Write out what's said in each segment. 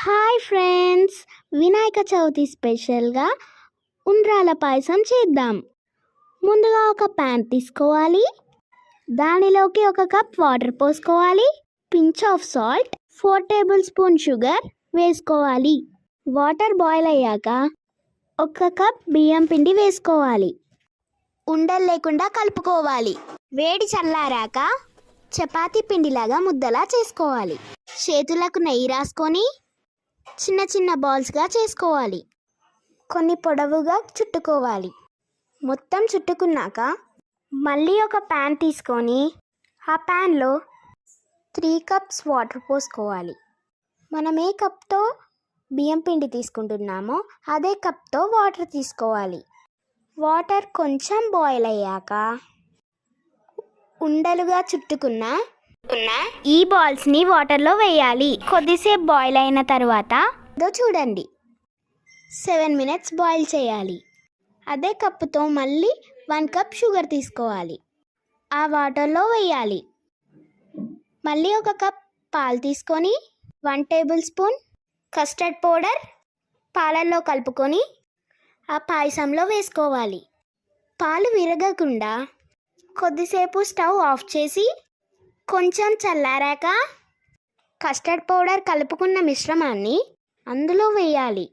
Hi friends, Vinayaka Chavithi స్పెషల్గా ఉండ్రాల పాయసం చేద్దాం. ముందుగా ఒక ప్యాన్ తీసుకోవాలి. దానిలోకి ఒక కప్ వాటర్ పోసుకోవాలి. Pinch of salt, 4 table spoon sugar వేసుకోవాలి. వాటర్ బాయిల్ అయ్యాక ఒక కప్ బియ్యం పిండి వేసుకోవాలి. ఉండలు లేకుండా కలుపుకోవాలి. వేడి చల్లారాక చపాతీ పిండిలాగా ముద్దలా చేసుకోవాలి. చేతులకు నెయ్యి రాసుకొని చిన్న చిన్న బాల్స్గా చేసుకోవాలి. కొన్ని పొడవుగా చుట్టుకోవాలి. మొత్తం చుట్టుకున్నాక మళ్ళీ ఒక ప్యాన్ తీసుకొని ఆ ప్యాన్లో 3 కప్స్ వాటర్ పోసుకోవాలి. మనం ఏ కప్తో బియ్యం పిండి తీసుకుంటున్నామో అదే కప్తో వాటర్ తీసుకోవాలి. వాటర్ కొంచెం బాయిల్ అయ్యాక ఉండలుగా చుట్టుకున్న ఈ బాల్స్ని వాటర్లో వేయాలి. కొద్దిసేపు బాయిల్ అయిన తర్వాత చూడండి, 7 మినిట్స్ బాయిల్ చేయాలి. అదే కప్పుతో మళ్ళీ 1 కప్ షుగర్ తీసుకోవాలి. ఆ వాటర్లో వేయాలి. మళ్ళీ ఒక కప్ పాలు తీసుకొని 1 టేబుల్ స్పూన్ కస్టర్డ్ పౌడర్ పాలల్లో కలుపుకొని ఆ పాయసంలో వేసుకోవాలి. పాలు విరగకుండా కొద్దిసేపు స్టవ్ ఆఫ్ చేసి కొంచెం చల్లారాక కస్టర్డ్ పౌడర్ కలుపుకున్న మిశ్రమాన్ని అందులో వేయాలి.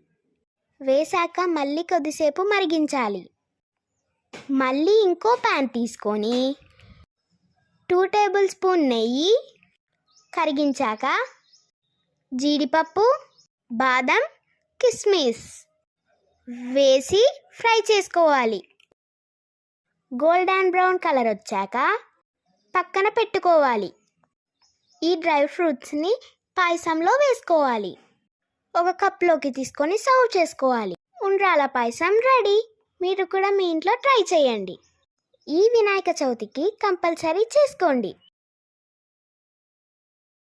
వేశాక మళ్ళీ కొద్దిసేపు మరిగించాలి. మళ్ళీ ఇంకో ప్యాన్ తీసుకొని 2 టేబుల్ స్పూన్ నెయ్యి కరిగించాక జీడిపప్పు, బాదం, కిస్మిస్ వేసి ఫ్రై చేసుకోవాలి. గోల్డెన్ బ్రౌన్ కలర్ వచ్చాక పక్కన పెట్టుకోవాలి. ఈ డ్రై ఫ్రూట్స్ని పాయసంలో వేసుకోవాలి. ఒక కప్లోకి తీసుకొని సర్వ్ చేసుకోవాలి. ఉండ్రాల పాయసం రెడీ. మీరు కూడా మీ ఇంట్లో ట్రై చేయండి. ఈ వినాయక చవితికి కంపల్సరీ చేసుకోండి.